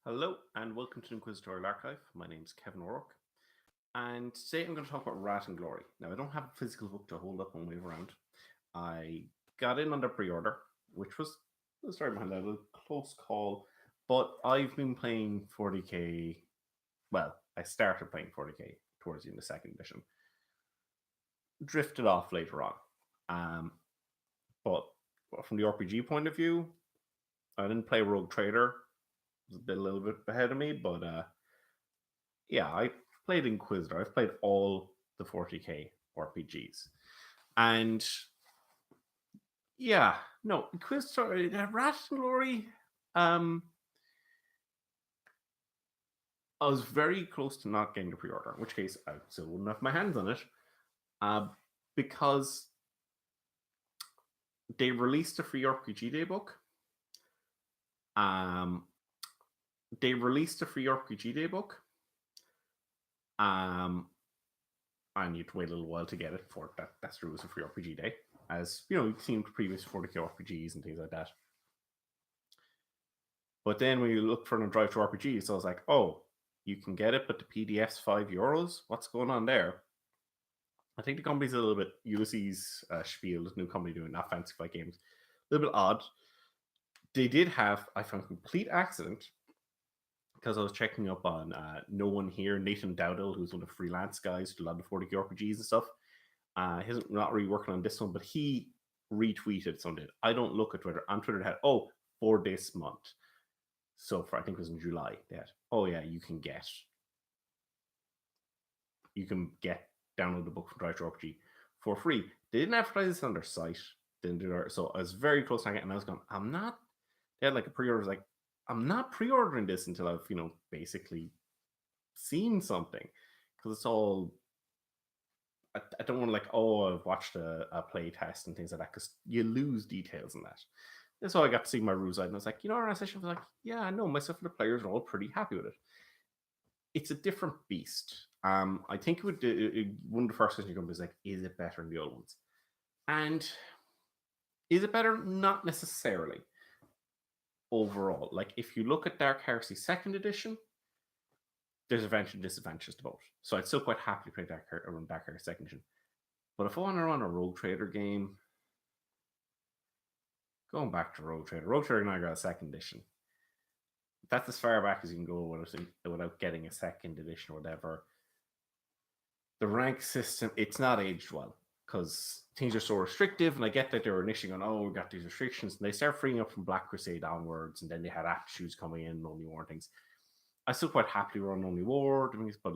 Hello and welcome to the Inquisitorial Archive. My name's Kevin O'Rourke, and today I'm going to talk about Rat and Glory. Now, I don't have a physical book to hold up and wave around. I got in under pre-order, which was the story behind that, a close call, but I've been playing 40k. Well, I started playing 40k towards the end of the second edition, drifted off later on. But from the RPG point of view, I didn't play Rogue Trader. It was a little bit ahead of me, but yeah, I played Inquisitor. I've played all the 40k RPGs, and yeah, no, Inquisitor, Rat and Glory. I was very close to not getting the pre-order, in which case I still wouldn't have my hands on it, because they released a free RPG Day book. They released a free RPG Day book. And you have to wait a little while to get it for that. That's true as a free RPG Day, as you know, you've seen previous 40k RPGs and things like that. But then when you look for them drive to RPGs, so I was like, oh, you can get it, but the PDF's €5. What's going on there? I think the company's a little bit Ulysses Spiel, this new company doing not Fancy Fight Games, a little bit odd. They did have, I found, complete accident because I was checking up on No One Here, Nathan Dowdell, who's one of the freelance guys who do a lot of 40k RPGs and stuff. He's not really working on this one, but he retweeted something. I don't look at Twitter. On Twitter, it had, for this month. So for, I think it was in July, they had, you can download the book from Drive to RPG for free. They didn't advertise this on their site. Didn't do that. So I was very close to it, and I was going, they had like a pre-order, was like, I'm not pre-ordering this until I've, basically seen something. Because it's all, I don't want to I've watched a play test and things like that, because you lose details in that. And so I got to see my rules out, and I was like, our session was like, yeah, I know, myself and the players are all pretty happy with it. It's a different beast. I think one of the first questions you're going to be is like, is it better than the old ones? And is it better? Not necessarily. Overall, like if you look at Dark Heresy second edition, there's advantages and disadvantages to both. So I'd still quite happily play Dark Heresy second edition. But if I want to run a Rogue Trader game, going back to Rogue Trader now got a second edition. That's as far back as you can go without getting a second edition or whatever. The rank system, it's not aged well, because things are so restrictive, and I get that they were initially going, we got these restrictions, and they start freeing up from Black Crusade onwards, and then they had aptitudes coming in, Only War and things. I still quite happily run Only War, but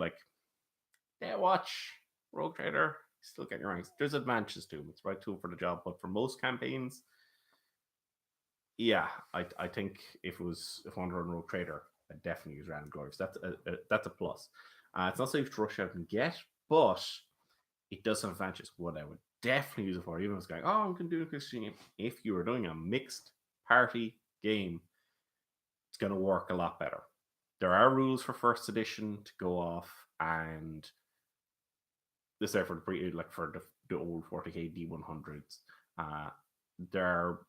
watch Rogue Trader, still get your ranks. There's advantages to them. It's the right tool for the job, but for most campaigns, yeah, I think if I wanted to run Rogue Trader, I'd definitely use Random Glory. So that's a plus. It's not safe to rush out and get, but it does have advantages. What I would definitely use it for, even if I was going, I'm going to do a Christian game. If you were doing a mixed party game, it's going to work a lot better. There are rules for first edition to go off, and this there for the old 40k D100s. There are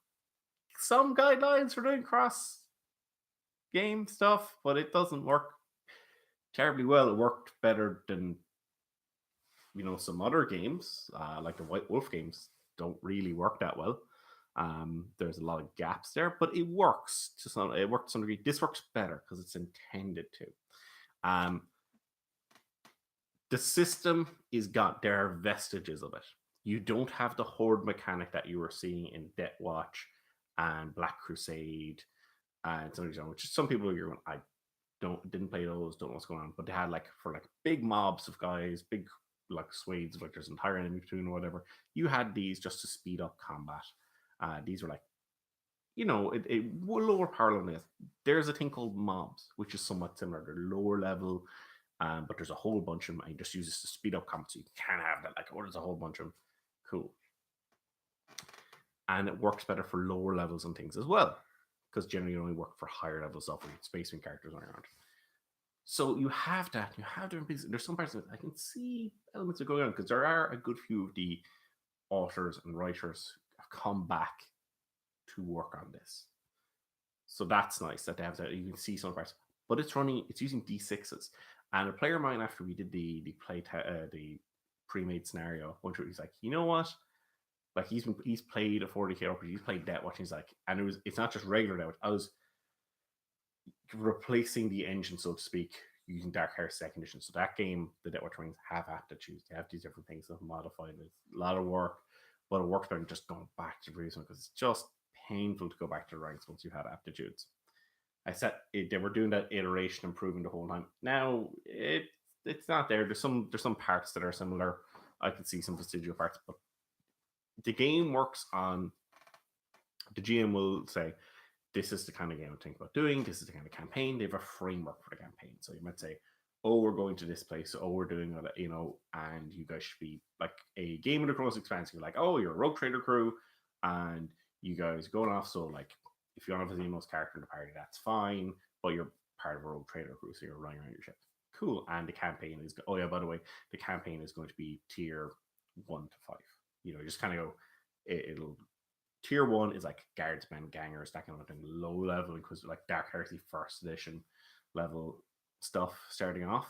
some guidelines for doing cross game stuff, but it doesn't work terribly well. It worked better than some other games, like the White Wolf games don't really work that well. There's a lot of gaps there, but it works to some degree. This works better because it's intended to. The system is got, there are vestiges of it. You don't have the horde mechanic that you were seeing in Death Watch and Black Crusade and which some people are going, I didn't play those, don't know what's going on, but they had for big mobs of guys, big swathes of there's entire enemy platoon or whatever. You had these just to speed up combat. These were it lower power level. There's a thing called mobs, which is somewhat similar. They're lower level, but there's a whole bunch of them. And you just use this to speed up combat, so you can have that. There's a whole bunch of them. Cool. And it works better for lower levels and things as well, because generally you only work for higher level stuff with spaceman characters on around. So you have that. You have different pieces. There's some parts of it I can see elements are going on, because there are a good few of the authors and writers have come back to work on this. So that's nice that they have that. You can see some parts, but it's using D6s. And a player of mine, after we did the pre-made scenario, one he's like, you know what? Like he's played a 40k RPG, he's played Death Watch. He's like, and it's not just regular Death Watch. I was replacing the engine, so to speak, using Dark Heart Second Edition. So that game, the Death Watch Marines have aptitudes. They have these different things that modified. It's a lot of work, but it works better than just going back to previous one because it's just painful to go back to the ranks once you had aptitudes. They were doing that iteration, improving the whole time. Now it's not there. There's some parts that are similar. I can see some vestigial parts, but the game works on. The GM will say, "This is the kind of game I think about doing. This is the kind of campaign." They have a framework for the campaign, so you might say, "Oh, we're going to this place. Oh, we're doing it, and you guys should be like a Game of the Thrones expansion. You're like, oh, you're a rogue trader crew, and you guys going off. So like, if you don't have a Xenos character in the party, that's fine, but you're part of a rogue trader crew, so you're running around your ship. Cool. And the campaign is, oh yeah, by the way, the campaign is going to be tier 1 to 5. Just kind of go, it'll tier 1 is like guardsmen, gangers, that kind of thing. Low level, because like Dark Heresy first edition level stuff starting off.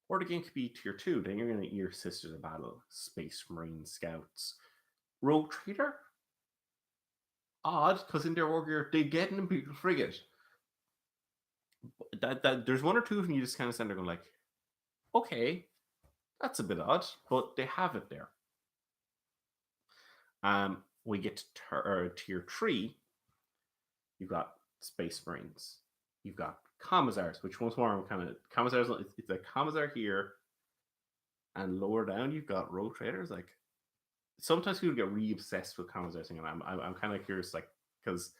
Or the game could be tier 2. Then you're going to your Sisters of Battle, Space Marine Scouts, Rogue Trader. Odd, because in their war gear they get an Imperial frigate. That there's one or two of them you just kind of stand there going like, okay, that's a bit odd, but they have it there. We get to tier 3. You've got Space Marines. You've got Commissars, which once more kind of Commissars. It's a Commissar here, and lower down you've got Rogue Traders. Like sometimes people get really obsessed with Commissars, and I'm kind of curious, like because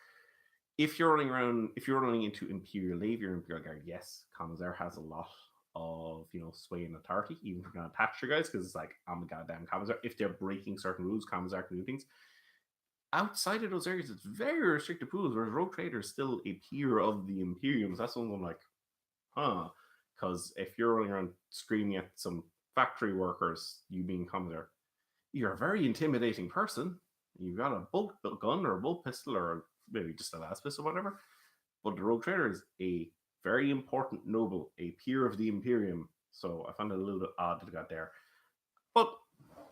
if you're running into Imperial Navy or Imperial Guard, yes, Commissar has a lot of sway and authority, even if you're going to attach your guys, because it's like, I'm a goddamn Commissar. If they're breaking certain rules, Commissar can do things. Outside of those areas, it's very restricted pools, whereas Rogue Trader is still a peer of the Imperiums. That's something I'm like, because if you're running around screaming at some factory workers, you being Commissar, you're a very intimidating person. You've got a bolt gun or a bolt pistol or maybe just a last pistol or whatever. But the Rogue Trader is a very important noble, a peer of the Imperium. So I found it a little bit odd that it got there. But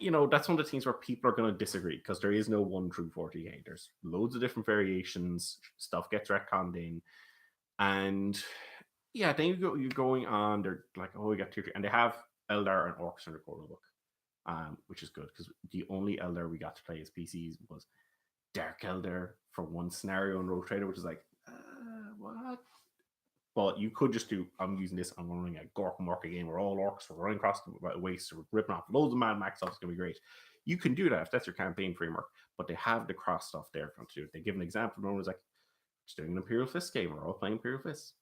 that's one of the things where people are going to disagree because there is no one true 40k. There's loads of different variations. Stuff gets retconned in. And yeah, then you're going on. They're like, oh, we got tier 3. And they have Eldar and Orcs in the core book, which is good because the only Eldar we got to play as PCs was Dark Eldar for one scenario in Rogue Trader, which is like, what? But you could just do, I'm using this, I'm running a Gork Morka game where all orcs are running across the waste, we're ripping off loads of Mad Max stuff, it's going to be great. You can do that if that's your campaign framework, but they have the cross stuff there to do it. They give an example, no one was like, just doing an Imperial Fist game, we're all playing Imperial Fist.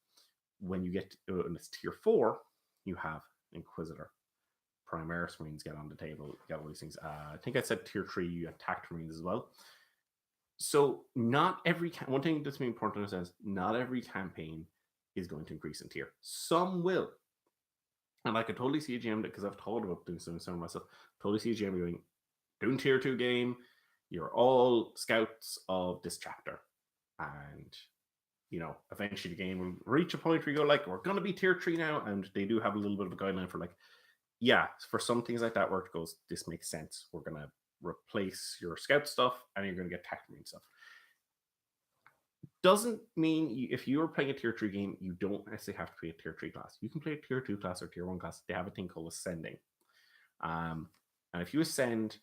When you get to it's tier 4, you have Inquisitor. Primaris Marines get on the table, you get all these things. I think I said tier 3, you attacked Marines as well. So not every, one thing that's really important to understand is not every campaign is going to increase in tier. Some will. And I could totally see a GM, because I've thought about doing some myself, totally see a GM doing tier 2 game, you're all scouts of this chapter. And, eventually the game will reach a point where you go like, we're going to be tier 3 now. And they do have a little bit of a guideline for like, yeah, for some things like that where it goes, this makes sense. We're going to replace your scout stuff and you're going to get tactical stuff. Doesn't mean if you're playing a tier 3 game, you don't necessarily have to play a tier 3 class. You can play a tier 2 class or tier 1 class. They have a thing called ascending. And if you ascend,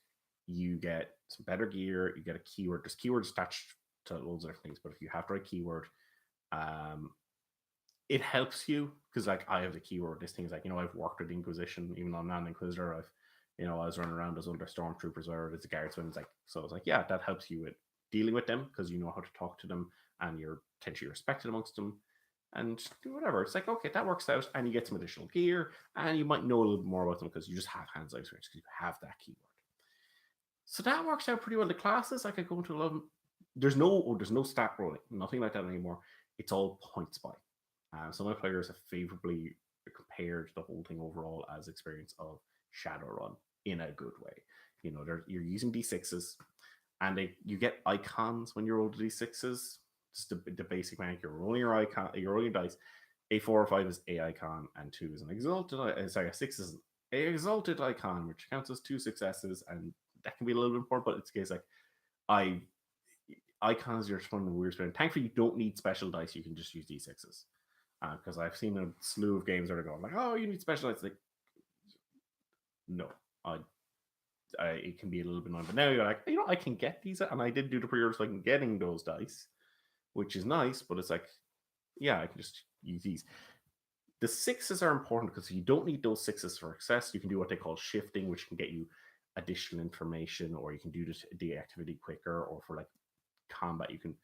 you get some better gear, you get a keyword. There's keywords attached to loads of different things, but if you have the right keyword, it helps you, because like I have the keyword. This thing is like, I've worked with Inquisition, even though I'm not an Inquisitor. I was running around as under stormtroopers or as a guardsman. It's like, so it's like, yeah, that helps you with dealing with them because you know how to talk to them and you're potentially respected amongst them and do whatever. It's like, okay, that works out, and you get some additional gear and you might know a little bit more about them because you just have hands-on experience because you have that keyword. So that works out pretty well. The classes, like I go into a lot of them, there's no stat rolling, nothing like that anymore. It's all points by. Some of my players have favorably compared the whole thing overall as experience of Shadowrun in a good way. You're using D6s, and you get icons when you roll the D6s just the basic mechanic. You're rolling your icon, you're rolling your dice. A 4 or 5 is a icon, and 2 is an exalted. Sorry, a 6 is a exalted icon, which counts as 2 successes, and that can be a little bit important. But it's case like I icons are fun and weird spin. Thankfully, you don't need special dice. You can just use d6s. Because I've seen a slew of games that are going like, oh, you need special dice. Like, no, it can be a little bit annoying. But now you're like, I can get these, and I did do the pre-order, so I can getting those dice, which is nice. But it's like, yeah, I can just use these. The 6s are important because you don't need those 6s for success. You can do what they call shifting, which can get you additional information, or you can do the activity quicker, or for like combat, you can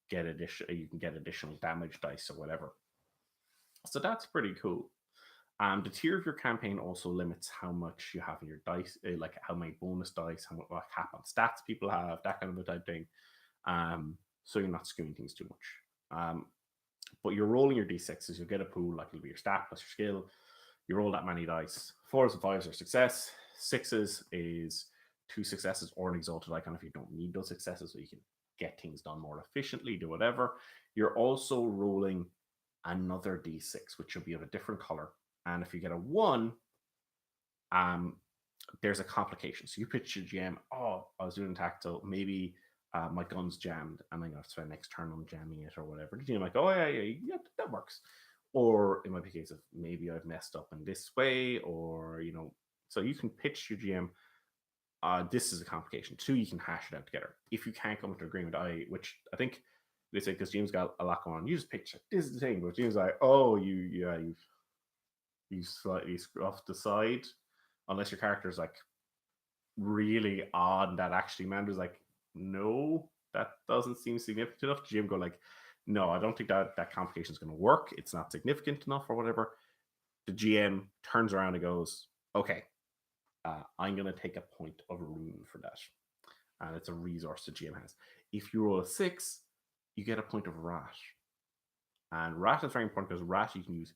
get additional damage dice or whatever. So that's pretty cool. The tier of your campaign also limits how much you have in your dice, like how many bonus dice, what cap on stats people have, that kind of a type thing. So you're not skewing things too much. But you're rolling your d6s, you'll get a pool, like it'll be your stat plus your skill. You roll that many dice. 4s and 5s are success. 6s is 2 successes or an exalted icon if you don't need those successes, so you can get things done more efficiently, do whatever. You're also rolling another d6, which will be of a different color. And if you get a 1, there's a complication. So you pitch your GM, oh, I was doing tactile, maybe my gun's jammed, and I'm going to spend next turn on jamming it or whatever. The GM like, oh, yeah, that works. Or it might be a case of maybe I've messed up in this way, or, so you can pitch your GM, this is a complication. 2, you can hash it out together. If you can't come to an agreement, which I think they say, because James got a lot going on, you just pitch it. This is the thing, but James like, oh, you slightly off the side, unless your character's like really odd that actually matters. Like, no, that doesn't seem significant enough. Jim go like, no, I don't think that complication is going to work. It's not significant enough or whatever. The GM turns around and goes, okay, I'm going to take a point of rune for that. And it's a resource the GM has. If you roll a 6, you get a point of rat. And rat is very important because rat you can use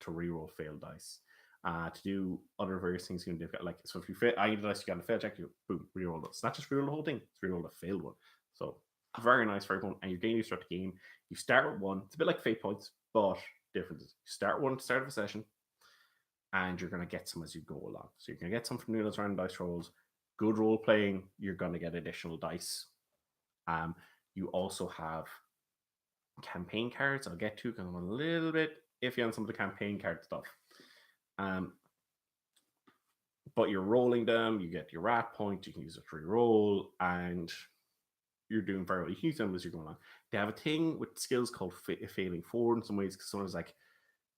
to reroll failed dice. To do other various things you can do. Like, so if you fail, I dice, you got a fail check, you boom, reroll it. It's not just reroll the whole thing, it's reroll the failed one. So very nice, very fun. And you're getting used to the game. You start with 1. It's a bit like fate points, but differences. You start 1 at the start of a session, and you're going to get some as you go along. So you're going to get some from doing those random dice rolls. Good role playing, you're going to get additional dice. You also have campaign cards. I'll get to because I'm a little bit iffy on some of the campaign card stuff. But you're rolling them, you get your rat point, you can use it to re-roll, and you're doing very well. You can use them as you're going on. They have a thing with skills called failing forward in some ways, because someone's like,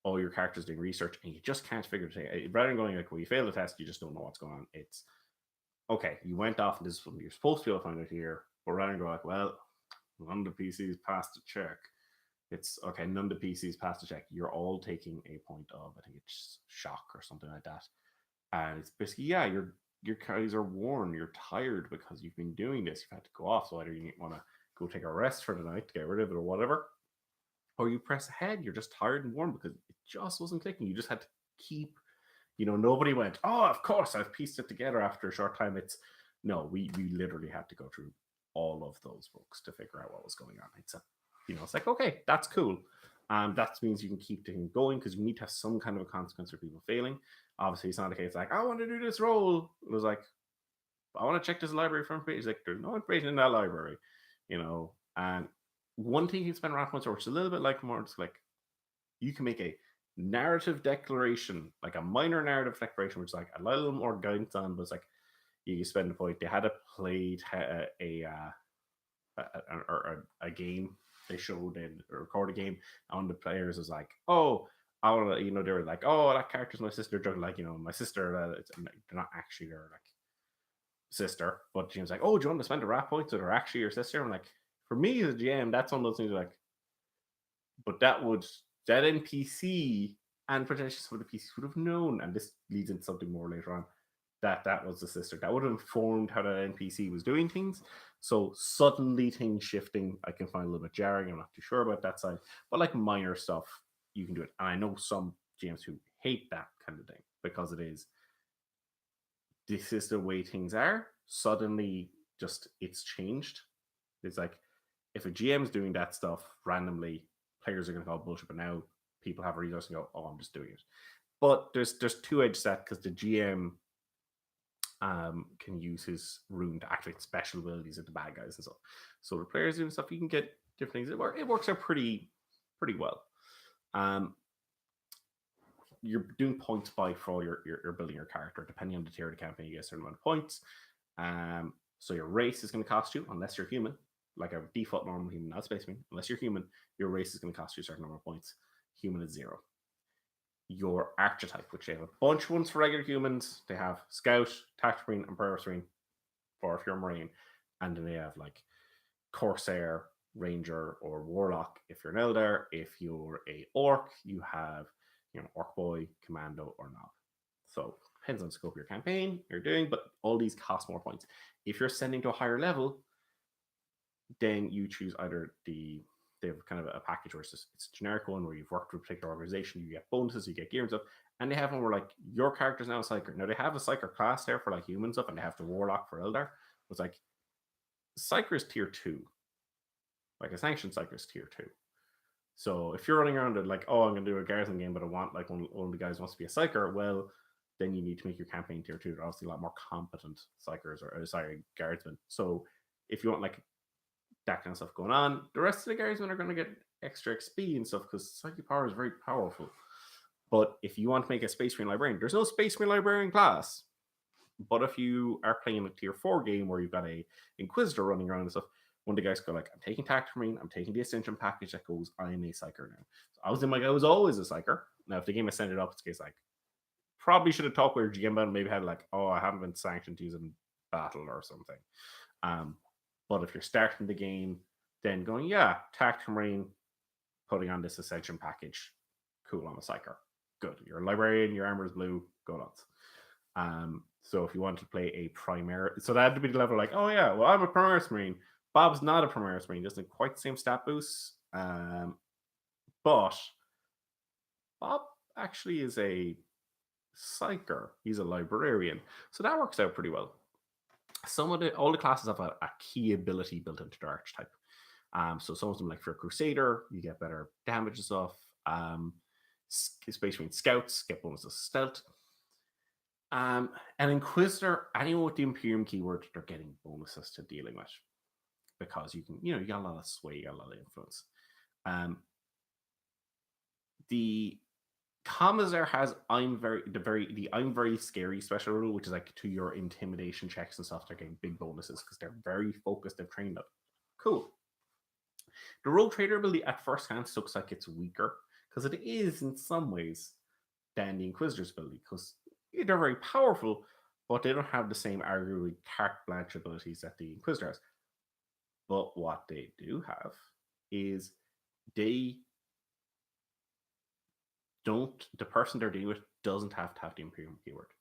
oh, your character's doing research, and you just can't figure it out. Rather than going like, well, you failed the test, you just don't know what's going on. It's, okay, you went off, and this is something you're supposed to be able to find out here, but rather than go like, well, none of the PCs passed the check. It's, okay, none of the PCs passed the check. You're all taking a point of, I think it's shock or something like that. And it's basically, yeah, your guys are worn, you're tired because you've been doing this, you've had to go off, so either you want to go take a rest for the night to get rid of it or whatever, or you press ahead, you're just tired and worn because it just wasn't clicking. You just had to keep, nobody went, oh, of course, I've pieced it together after a short time. It's, no, we literally had to go through all of those books to figure out what was going on. It's it's like, okay, that's cool. That means you can keep things going because you need to have some kind of a consequence for people failing. Obviously, it's not a case like, I want to do this roll. It was like, I want to check this library for information. It's like, there's no information in that library, And one thing you can spend around points or which is a little bit like more, it's like, you can make a narrative declaration, like a minor narrative declaration, which is like a little more guidance on, but it's like, you can spend a point. They had a played a game. They showed and record a game, and the players was like, oh, I want to, they were like, oh, that character's my sister. Like, my sister, they're not actually their like sister, but James like, oh, do you want to spend a rat point so they're actually your sister? I'm like, for me as a GM, that's one of those things like, but that NPC and potentially some of the PCs would have known, and this leads into something more later on, that was the sister. That would have informed how that NPC was doing things. So suddenly things shifting, I can find a little bit jarring. I'm not too sure about that side. But like minor stuff, you can do it. And I know some GMs who hate that kind of thing because this is the way things are. Suddenly just it's changed. It's like if a GM's doing that stuff randomly, players are going to call bullshit. But now people have a resource and go, "Oh, I'm just doing it." But there's two edges to that because the GM can use his rune to activate special abilities at the bad guys and stuff. So the players doing stuff, you can get different things. It works out pretty well. You're doing points by for all your building your character. Depending on the tier of the campaign, you get a certain amount of points. So your race is going to cost you, unless you're human, like a default normal human, not space marine. Unless you're human, your race is going to cost you a certain number of points. Human is 0. Your archetype, which they have a bunch of ones for regular humans. They have Scout, Tactical Marine, and Purpose Marine for if you're Marine. And then they have like Corsair, Ranger, or Warlock if you're an Eldar. If you're a Orc, you have Orc Boy, Commando, or Nob. So depends on the scope of your campaign you're doing, but all these cost more points. If you're sending to a higher level, then you choose either they have kind of a package where it's a generic one where you've worked with a particular organization, you get bonuses, you get gear and stuff, and they have one where like your character's now a Psyker. Now they have a Psyker class there for like human stuff, and they have the Warlock for Eldar. It's like Psyker is tier 2, like a sanctioned Psyker is tier 2. So if you're running around and like, oh, I'm going to do a Garrison game, but I want like one of the guys wants to be a Psyker, well, then you need to make your campaign tier 2. They're obviously a lot more competent Psychers or Guardsmen. So if you want like that kind of stuff going on, the rest of the Guardsmen are going to get extra XP and stuff because Psychic Power is very powerful. But if you want to make a Space Marine Librarian, there's no Space Marine Librarian class. But if you are playing a tier 4 game where you've got a Inquisitor running around and stuff, one of the guys go like, I'm taking Tactical Marine, I'm taking the Ascension package that goes, I'm a Psyker now. So I was always a Psyker. Now if the game ascended up, it's case like, probably should have talked with your GM about it, maybe had like, oh, I haven't been sanctioned to use in battle or something. But if you're starting the game, then going, yeah, Tactical Marine, putting on this Ascension package, cool, I'm a Psyker. Good. You're a Librarian, your armor is blue, go nuts. So if you want to play a Primaris, so that had to be the level like, oh yeah, well, I'm a Primaris Marine. Bob's not a Primaris Marine, doesn't quite the same stat boost. But Bob actually is a Psyker. He's a Librarian. So that works out pretty well. All the classes have a key ability built into their archetype. So some of them, like for a Crusader, you get better damage and stuff. Space Marine Scouts get bonuses stealth. An Inquisitor, anyone with the Imperium keyword, they're getting bonuses to dealing with because you can, you got a lot of sway, you got a lot of influence. The Commissar has I'm very scary special rule, which is like to your intimidation checks and stuff. They're getting big bonuses because they're very focused. They've trained up. Cool. The Rogue Trader ability at first glance looks like it's weaker because it is in some ways than the Inquisitor's ability because they're very powerful, but they don't have the same arguably carte blanche abilities that the Inquisitor has. But what they do have is the person they're dealing with doesn't have to have the Imperium keyword.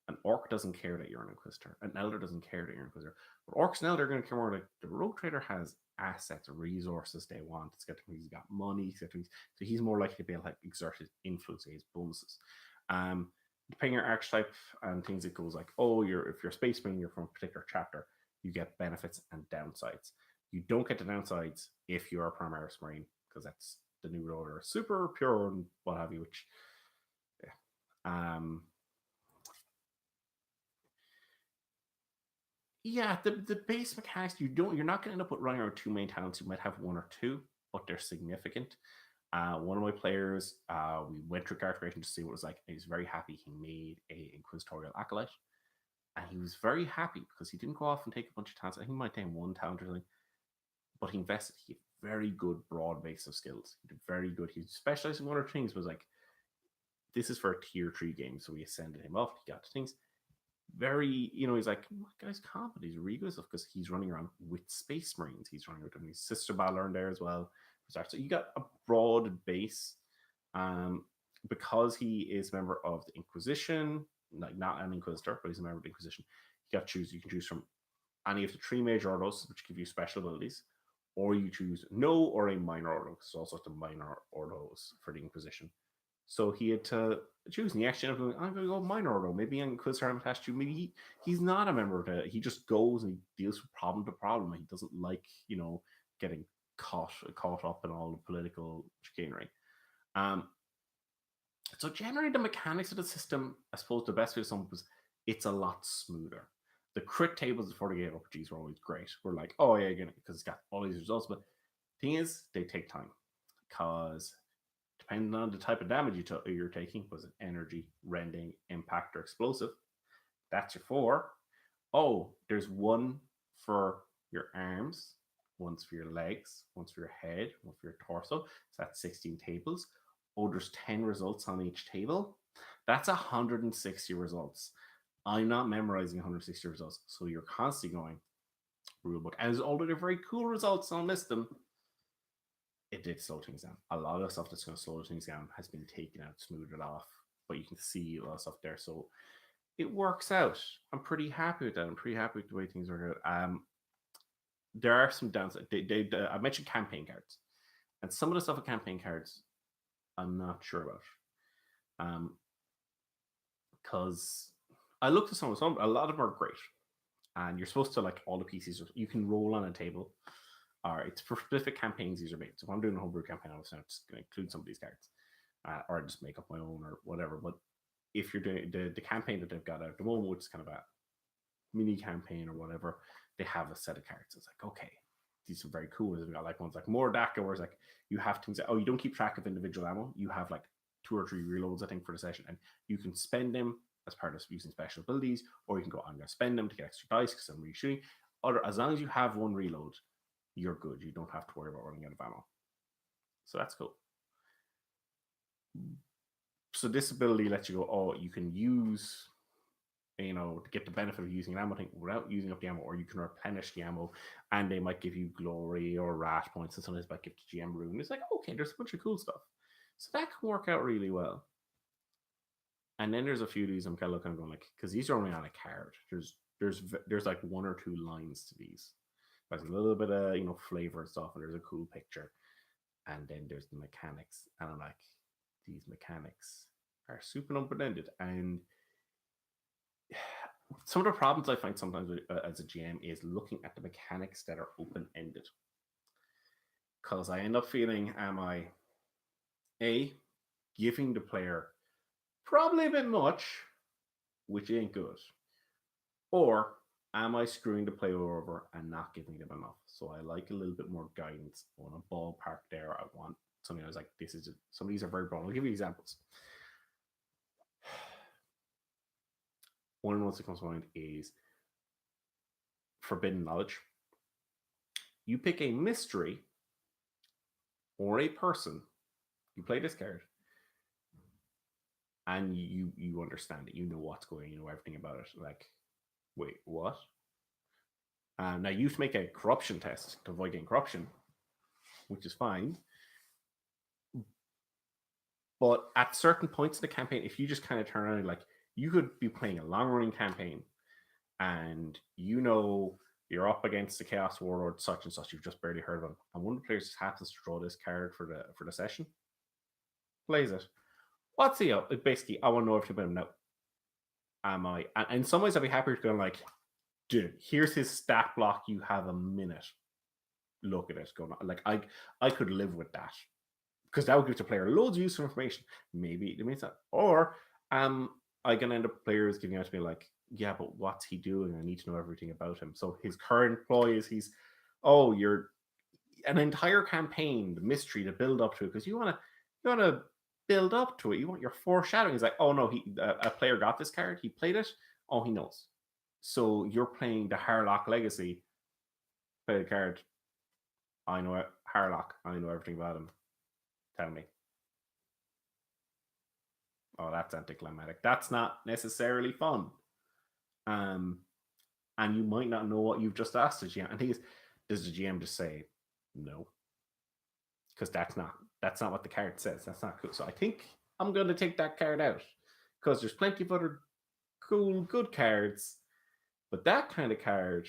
An Orc doesn't care that you're an Inquisitor. An Elder doesn't care that you're an Inquisitor. But Orcs and Elder are going to care more like the Rogue Trader has assets, resources they want. He's got money, so he's more likely to be able to exert his influence, his bonuses. Depending on your archetype and things, it goes like, oh, if you're a Space Marine, you're from a particular chapter, you get benefits and downsides. You don't get the downsides if you're a Primaris Marine, because that's the new order, super pure and what have you, which the base mechanics, you're not going to end up with running around 2 main talents. You might have 1 or 2, but they're significant. One of my players, we went through character creation to see what it was like. He was very happy. He made a Inquisitorial Acolyte, and he was very happy because he didn't go off and take a bunch of talents. I think he might take 1 talent or something, but he invested. He had very good broad base of skills. He did very good. He specialized in 1 or 2 things. Was like, this is for a tier 3 game, so we ascended him up. He got to things. Very, he's like, guy's competent. He's really good stuff because he's running around with Space Marines. He's running around with his sister battler in there as well. So you got a broad base. Because he is a member of the Inquisition, like not an Inquisitor, but he's a member of the Inquisition. You can choose from any of the 3 major ordos, which give you special abilities, or you choose no or a minor ordo, because there's also the minor ordos for the Inquisition. So he had to choose, and he actually ended up going, I'm going to go minor ordo. Maybe an Inquisitor I'm attached to. Maybe he's not a member of it. He just goes and he deals with problem to problem. He doesn't like, getting caught up in all the political chicanery. Um, so generally, the mechanics of the system, I suppose, the best way to sum up is it's a lot smoother. The crit tables for the game RPGs were always great. We're like, oh yeah, because it's got all these results. But the thing is, they take time because depending on the type of damage you're taking, was it energy, rending, impact, or explosive? That's your 4. Oh, there's one for your arms, one's for your legs, one's for your head, one for your torso. So that's 16 tables. Oh, there's 10 results on each table. That's 160 results. I'm not memorizing 160 results. So you're constantly going rulebook. And although they're very cool results, I'll list them, it did slow things down. A lot of the stuff that's going to slow things down has been taken out, smoothed off, but you can see a lot of stuff there. So it works out. I'm pretty happy with that. I'm pretty happy with the way things work out. There are some downsides. I mentioned campaign cards, and some of the stuff with campaign cards, I'm not sure about. Because I looked at some, a lot of them are great, and you're supposed to like all the pieces. You can roll on a table. Or it's for specific campaigns these are made. So if I'm doing a homebrew campaign, I'm just going to include some of these cards, or just make up my own or whatever. But if you're doing the campaign that they've got out at the moment, which is kind of a mini campaign or whatever, they have a set of cards. It's like, okay, these are very cool. We've got like ones like more DACA, where it's like you have things that, you don't keep track of individual ammo. You have like 2 or 3 reloads, I think, for the session, and you can spend them as part of using special abilities, or you can go, I'm going to spend them to get extra dice because I'm reshooting. Or as long as you have 1 reload, you're good. You don't have to worry about running out of ammo. So that's cool. So this ability lets you go, you can use, to get the benefit of using an ammo thing without using up the ammo, or you can replenish the ammo, and they might give you glory or rat points, and sometimes might give the GM rune. It's like, okay, there's a bunch of cool stuff. So that can work out really well. And then there's a few of these I'm kind of looking at going like, because these are only on a card. There's like 1 or 2 lines to these. There's a little bit of flavor and stuff, and there's a cool picture, and then there's the mechanics, and I'm like, these mechanics are super open-ended, and some of the problems I find sometimes as a GM is looking at the mechanics that are open-ended, because I end up feeling, am I giving the player probably a bit much, which ain't good, or am I screwing the player over and not giving them enough? So I like a little bit more guidance on a ballpark there. I want something I was like, some of these are very broad. I'll give you examples. One of the ones that comes to mind is Forbidden Knowledge. You pick a mystery or a person, you play this card, and you understand it. You know what's going, you know everything about it. Like, wait, what? Now you have to make a corruption test to avoid getting corruption, which is fine. But at certain points in the campaign, if you just kind of turn around, like, you could be playing a long-running campaign, and you're up against the Chaos Warlord such and such. You've just barely heard of him, and one of the players just happens to draw this card for the session. Plays it. What's he up? Basically, I want to know everything about him now. Am I? And in some ways, I'd be happier to go like, dude, here's his stat block. You have a minute. Look at it. Going on. Like, I could live with that, because that would give the player loads of useful information. Maybe it means that. Or I can end up players giving out to me like, yeah, but what's he doing? I need to know everything about him. So his current ploy is you're an entire campaign, the mystery to build up to it, because you want to build up to it. You want your foreshadowing. He's like, oh no, a player got this card, he played it, oh, he knows. So you're playing the Harlock Legacy. Play the card. I know it. Harlock. I know everything about him. Tell me. Oh, that's anticlimactic. That's not necessarily fun. And you might not know what you've just asked the GM. And the thing is, does the GM just say no? Because that's not what the card says. That's not cool. So I think I'm going to take that card out, because there's plenty of other cool, good cards, but that kind of card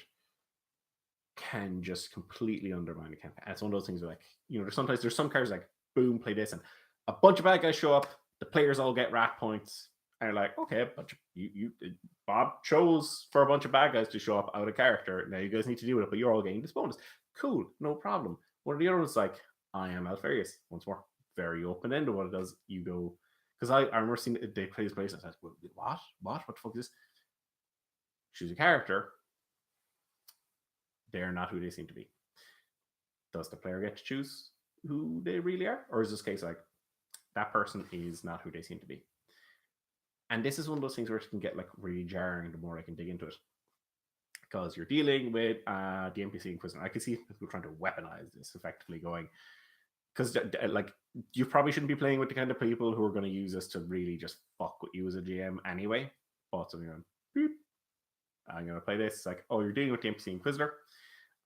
can just completely undermine the campaign. And it's one of those things where, like, there's some cards like, boom, play this, and a bunch of bad guys show up. The players all get rat points, and you're like, okay, but Bob chose for a bunch of bad guys to show up out of character. Now you guys need to deal with it, but you're all getting this bonus. Cool, no problem. One of the other ones like, I am Alfarius. Once more, very open ended. What it does, you go, because I remember seeing they play this place. And I said, what the fuck is this? Choose a character. They're not who they seem to be. Does the player get to choose who they really are, or is this case like that person is not who they seem to be? And this is one of those things where it can get like really jarring the more I can dig into it, because you're dealing with the NPC Inquisitor. I can see people trying to weaponize this, effectively going, because like you probably shouldn't be playing with the kind of people who are going to use this to really just fuck with you as a GM anyway. But so you're I'm going to play this. It's like, oh, you're dealing with the NPC Inquisitor,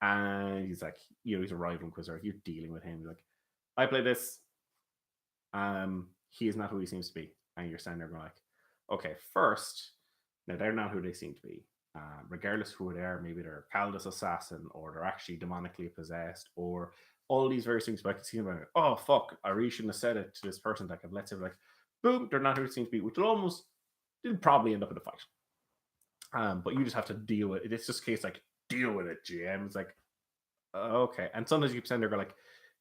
and he's like, he's a rival Inquisitor. You're dealing with him. He's like, I play this. He is not who he seems to be, and you're standing there going like, okay, first, now they're not who they seem to be. Regardless who they are, maybe they're a Caldus assassin, or they're actually demonically possessed, or all these various things. But I can see them like, oh fuck, I really shouldn't have said it to this person. Like, let's say like, boom, they're not who it seems to be, which will almost didn't probably end up in a fight. But you just have to deal with it. It's just a case like, deal with it, GM. It's like, okay. And sometimes you send there go like,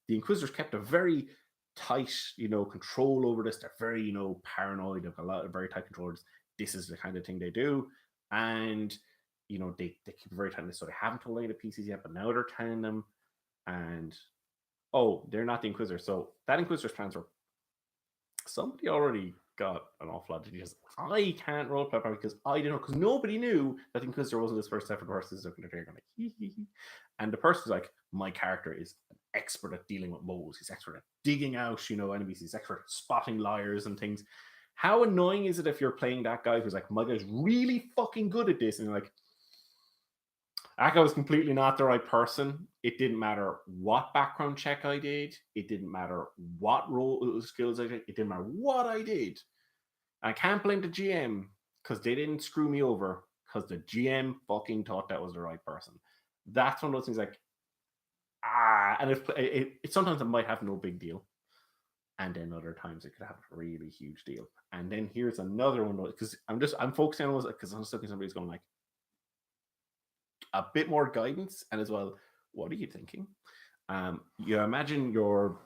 the Inquisitors kept a very tight, control over this. They're very, paranoid. They've got a lot of very tight controls. This is the kind of thing they do. And, they keep very tight. So they haven't told any of the PCs yet, but now they're telling them. And, oh, they're not the Inquisitor. So that Inquisitor's plans were, somebody already got an awful lot of details. I can't roleplay because I didn't know, because nobody knew that the Inquisitor wasn't this first separate person who's looking at her like, hee hee hee. And the person's like, my character is an expert at dealing with moles. He's expert at digging out, enemies. He's expert at spotting liars and things. How annoying is it if you're playing that guy who's like, my guy's really fucking good at this, and you're like, that guy was completely not the right person. It didn't matter what background check I did. It didn't matter what role skills I did. It didn't matter what I did. I can't blame the GM because they didn't screw me over, because the GM fucking thought that was the right person. That's one of those things like, and it sometimes it might have no big deal, and then other times it could have a really huge deal. And then here's another one, because I'm focusing on because I'm looking somebody's going like a bit more guidance, and as well, what are you thinking? You imagine your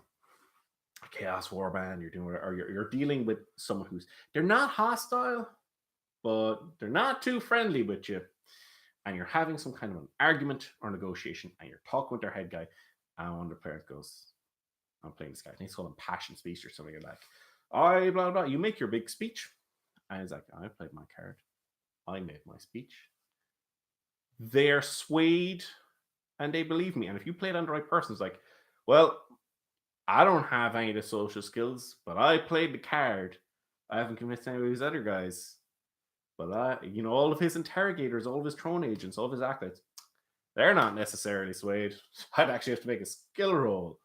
Chaos Warband, you're doing, or you're dealing with someone who's, they're not hostile, but they're not too friendly with you, and you're having some kind of an argument or negotiation, and you're talking with their head guy, and one of the players goes, I'm playing this guy, and he's called him passion speech or something. You're like, I blah blah. You make your big speech, and he's like, I played my card, I made my speech. They're swayed, and they believe me. And if you play it on the right person, it's like, well, I don't have any of the social skills, but I played the card. I haven't convinced any of these other guys. But all of his interrogators, all of his throne agents, all of his acolytes, they're not necessarily swayed. I'd actually have to make a skill roll.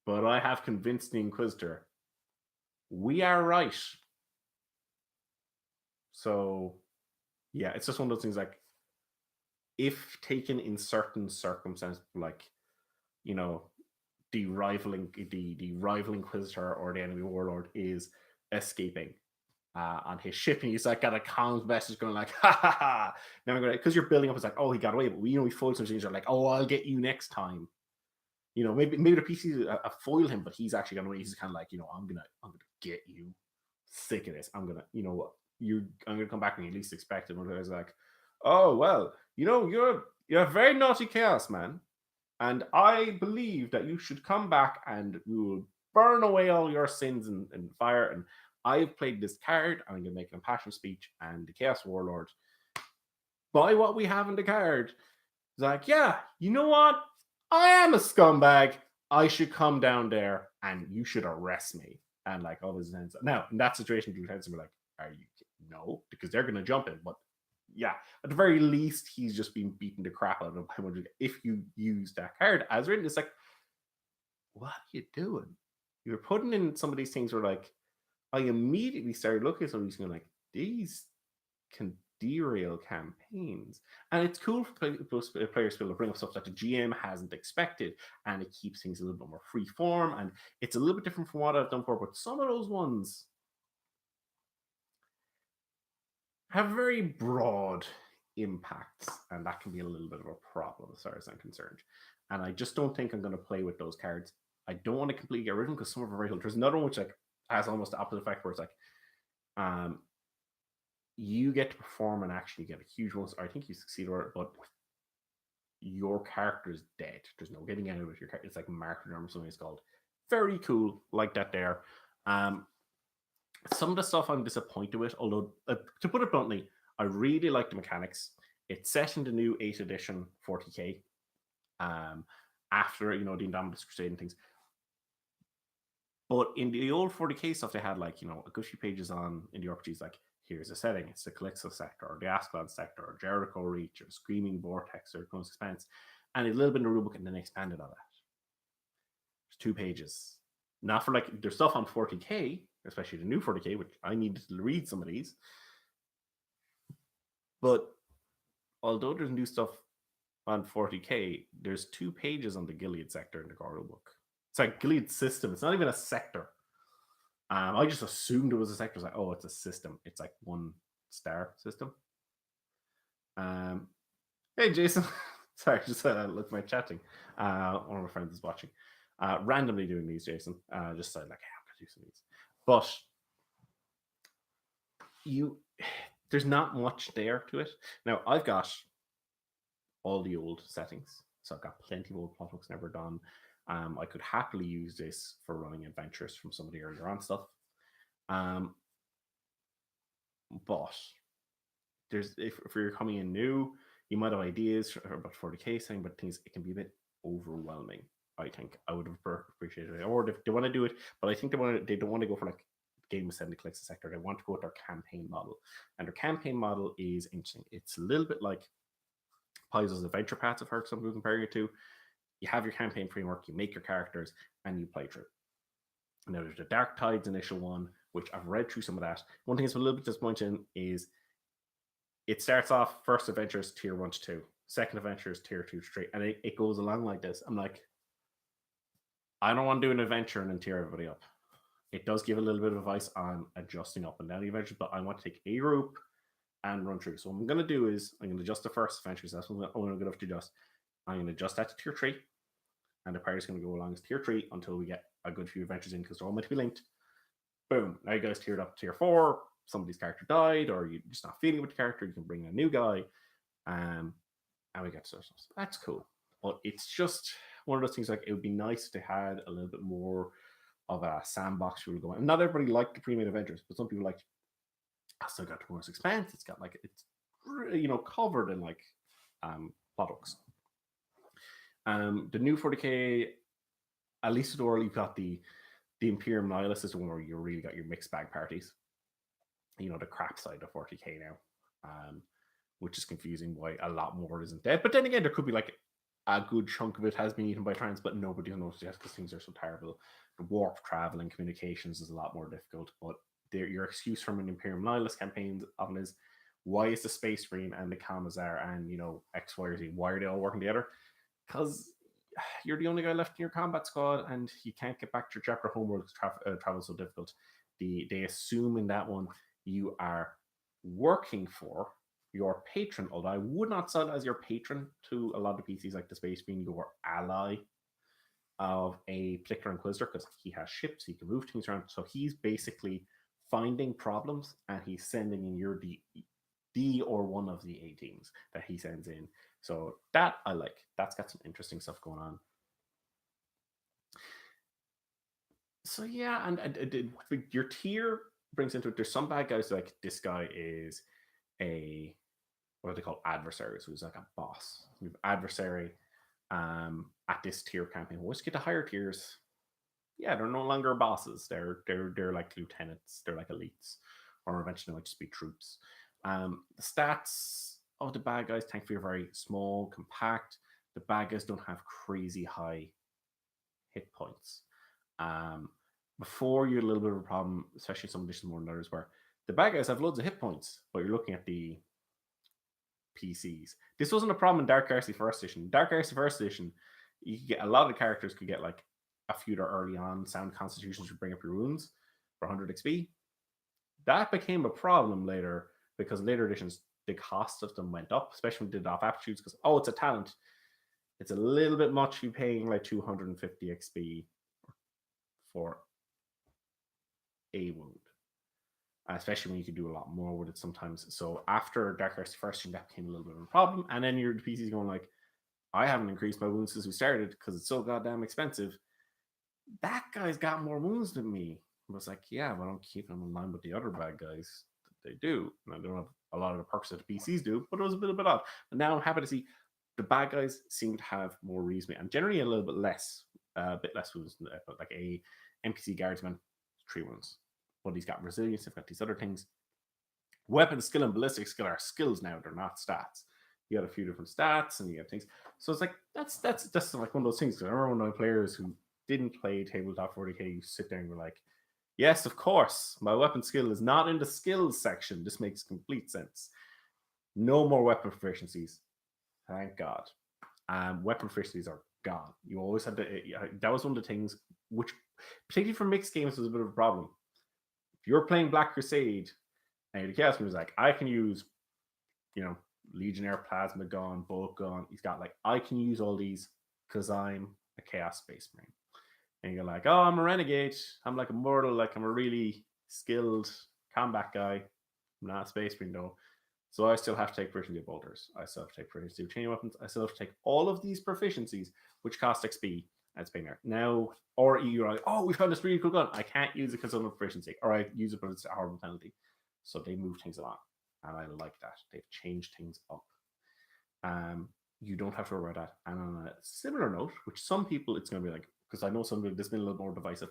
But I have convinced the Inquisitor. We are right. So, yeah, it's just one of those things like, if taken in certain circumstances, like, the rival Inquisitor or the enemy warlord is escaping on his ship, and he's like got a comms message going like, ha ha ha. Now I'm gonna, because you're building up, it's like, oh, he got away, but we foiled some things. Are like, oh, I'll get you next time. Maybe the PC foil him, but he's actually gonna win. He's kind of like, I'm gonna get you. Sick of this. I'm gonna, I'm gonna come back when you least expect it. And it's like, oh well, you're a very naughty chaos man, and I believe that you should come back and we will burn away all your sins in fire. And I've played this card, and I'm going to make an impassioned speech, and the Chaos Warlord, by what we have in the card, is like, yeah, you know what? I am a scumbag. I should come down there, and you should arrest me. And like all this sense. Now, in that situation, the lieutenants will be like, are you kidding? No, because they're going to jump in. But yeah, at the very least, he's just been beaten the crap out of him. If you use that card as written, it's like, what are you doing? You're putting in some of these things where, like, I immediately started looking at some of these things like, these can derail campaigns. And it's cool for players to be able to bring up stuff that the GM hasn't expected, and it keeps things a little bit more free form, and it's a little bit different from what I've done before. But some of those ones have very broad impacts, and that can be a little bit of a problem as far as I'm concerned. and I just don't think I'm going to play with those cards. I don't want to completely get rid of them because some of them are very cool. There's another one which like has almost the opposite effect, where it's like, um, you get to perform an action, you get a huge one. I think you succeed or but your character is dead. There's no getting out of it. Your character, it's like martyrdom or something it's called. Very cool, like that there. Um, some of the stuff I'm disappointed with, although to put it bluntly, I really like the mechanics. It's set in the new 8th edition 40k. After the Indomitus Crusade and things. But in the old 40k stuff, they had like a good few pages on in the RPGs, like here's a setting, it's the Calixto sector, or the Ascalon sector, or Jericho Reach, or Screaming Vortex, or Close Expanse, and a little bit in the rulebook, and then they expanded on that. There's 2 pages. Not for like there's stuff on 40k, especially the new 40k, which I needed to read some of these. But although there's new stuff on 40k, there's 2 pages on the Gilead sector in the core rulebook. It's like Gilead system. It's not even a sector. I just assumed it was a sector. I was like, oh, it's a system. It's like 1-star system. Hey, Jason. Sorry, just look at my chatting. One of my friends is watching. Randomly doing these, Jason. Just said like, hey, I'm gonna do some of these. But there's not much there to it. Now I've got all the old settings, so I've got plenty of old plot hooks never done. I could happily use this for running adventures from some of the earlier on stuff. But if you're coming in new, you might have ideas about 40k saying, but things it can be a bit overwhelming. I think I would have appreciated it, or if they want to do it, but I think they don't want to go for like game assembly clicks the sector. They want to go with their campaign model, and their campaign model is interesting. It's a little bit like Paizo's adventure paths. I've heard some people comparing it to. You have your campaign framework, you make your characters, and you play through. Now there's the Dark Tides initial one, which I've read through some of that. One thing that's a little bit disappointing is it starts off first adventures tier 1 to 2, second adventures tier 2 to 3, and it goes along like this. I'm like, I don't want to do an adventure and then tier everybody up. It does give a little bit of advice on adjusting up and down the adventures, but I want to take a group and run through. So what I'm going to do is I'm going to adjust the first adventures. That's what I'm going to have to adjust. I'm going to adjust that to tier 3, and the party's going to go along as tier 3 until we get a good few adventures in, because they're all meant to be linked. Boom, now you guys tiered up to tier 4. Somebody's character died, or you're just not feeling with the character, you can bring in a new guy, and we get to stuff. So that's cool. But it's just one of those things, like it would be nice to have a little bit more of a sandbox you will go in. And not everybody liked the pre-made adventures, but some people liked, I still got Tomorrow's Expanse. It's got like, it's covered in like plot hooks. The new 40k, at least at Orly, you've got the Imperium Nihilist is the one where you really got your mixed bag parties. The crap side of 40k now, which is confusing why a lot more isn't dead. But then again, there could be like a good chunk of it has been eaten by trans, but nobody knows yet because things are so terrible. The warp travel and communications is a lot more difficult. But your excuse from an Imperium Nihilist campaign often is, why is the Space Marine and the Commissar and X, Y, or Z, why are they all working together? Because you're the only guy left in your combat squad, and you can't get back to your chapter homeworld because travel is so difficult. They assume in that one you are working for your patron, although I would not sell as your patron to a lot of PCs like the Space Marine, your ally of a particular Inquisitor, because he has ships, he can move things around. So he's basically finding problems, and he's sending in your D or one of the A teams that he sends in. So that I like. That's got some interesting stuff going on. So yeah, and your tier brings into it. There's some bad guys like this guy is a, what do they call, adversaries, who's like a boss. You have adversary at this tier campaign. Once you get to higher tiers, yeah, they're no longer bosses. They're like lieutenants. They're like elites, or eventually might just be troops. The stats of the bad guys thankfully are very small, compact. The bad guys don't have crazy high hit points. Before you had a little bit of a problem, especially some editions more than others, where the bad guys have loads of hit points, but you're looking at the PCs. This wasn't a problem in Dark Heresy First Edition. Dark Heresy First Edition, you could get a lot of the characters could get like a few that early on sound constitutions to bring up your wounds for 100 XP. That became a problem later because later editions the cost of them went up, especially when they did off aptitudes, because it's a talent. It's a little bit much you paying like 250 XP for a wound, especially when you can do a lot more with it sometimes. So after Dark Arts first, that became a little bit of a problem, and then your PC's going like, I haven't increased my wounds since we started because it's so goddamn expensive. That guy's got more wounds than me. I was like, yeah, but I'm keeping them in line with the other bad guys that they do. And I don't have a lot of the perks that the PCs do, but it was a bit odd. But now I'm happy to see the bad guys seem to have more reason and generally a little bit less, bit less wounds. Like a NPC guardsman, 3 wounds. But he's got resilience, he's got these other things. Weapon skill and ballistic skill are skills now, they're not stats. You got a few different stats and you got things. So it's like that's like one of those things. Because I remember one of my players who didn't play tabletop 40k, you sit there and you're like, yes, of course, my weapon skill is not in the skills section. This makes complete sense. No more weapon proficiencies. Thank God. Weapon proficiencies are gone. You always had to. That was one of the things which, particularly for mixed games, was a bit of a problem. If you're playing Black Crusade and the Chaos was like, I can use, Legionnaire, Plasma Gun, Bolt Gun. He's got like, I can use all these because I'm a Chaos Space Marine. And you're like, oh, I'm a renegade. I'm like a mortal. Like I'm a really skilled combat guy. I'm not a Space Marine though. So I still have to take proficiency bolters. I still have to take proficiency of chain weapons. I still have to take all of these proficiencies, which cost XP. That's being there. Now, or you're like, oh, we found this really cool gun. I can't use it because of proficiency. Or I use it, but it's a horrible penalty. So they move things along. And I like that. They've changed things up. You don't have to worry about that. And on a similar note, which some people, it's going to be like, because I know some people, this has been a little more divisive.